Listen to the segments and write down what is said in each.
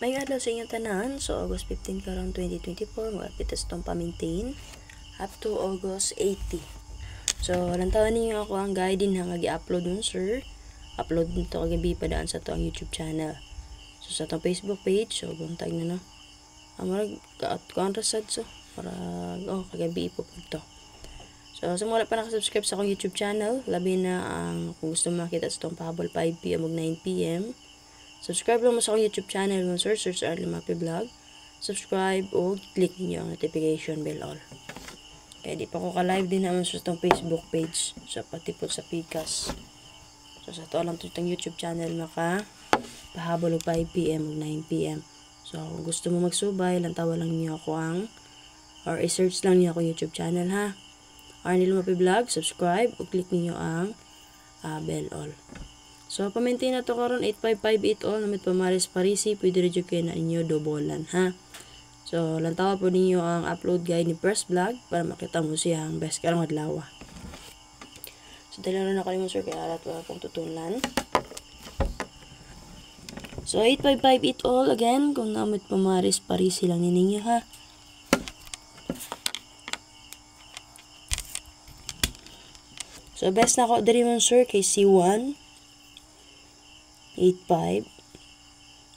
May adlaw sa inyong tanan. So, August 15 karon 2024. Magapit sa itong pa-maintain up to August 80. So, lantawan ninyo ako ang guide din hanggang i-upload dun, sir. Upload nito kagabi pa daan sa to ang YouTube channel. So, sa itong Facebook page. So, buntag na no. Amarag, ka-rasad so. Para, kagabi ipupunto. So, sa mga pa nakasubscribe sa akong YouTube channel, labi na ang kung gusto makita sa itong pahabol 5pm o 9pm. Subscribe lang mo sa akong YouTube channel mo, sir. Search Arlie Mapi Vlog. Subscribe o click niyo ang notification bell all. Kaya di pa ko ka-live din naman sa itong Facebook page. So, pati po sa Picas. So, sa ito lang itong YouTube channel maka pahabol o 5pm o 9pm. So, kung gusto mo magsubay, lantawa lang niyo ako ang or i-search lang niyo ako YouTube channel ha. Arlie Mapi Vlog. Subscribe o click niyo ang bell all. So, pa-maintain na to karon 8558 all namit pamaris parisi, pwede rin kayo na inyo dobolan, ha? So, lantawa po ninyo ang upload guide ni First Vlog para makita mo siya ang best karong adlaw. So, dali na ako mo sir, kaya alat wala pong tutulan. So, 8558 all again, kung namit pamaris parisi lang ninyo, ha? So, best na ako dali mo sir kay C1 8.5.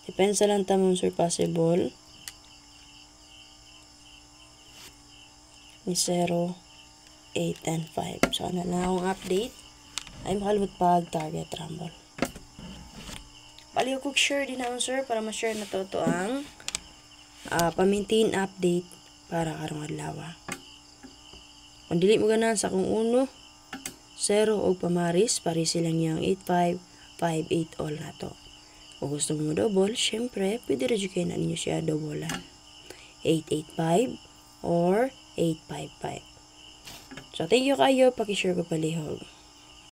Depends lang tamang sir possible. Ni 0, 8, and 5. So, ano na akong update. Ay makalimot pag target rumble. Paliw ko share din ako sir para ma-share na to ang pa-maintain update para karong adlaw. Kung dili mo ganan sa kung 1, 0 o pamaris, paris silang niyang 8.5 5-8 all na to. Kung gusto mo double, syempre, pwede rin kayo na ninyo siya doublean. 8-8-5 or 8-5-5. So, thank you kayo. Pakishare ko palihog.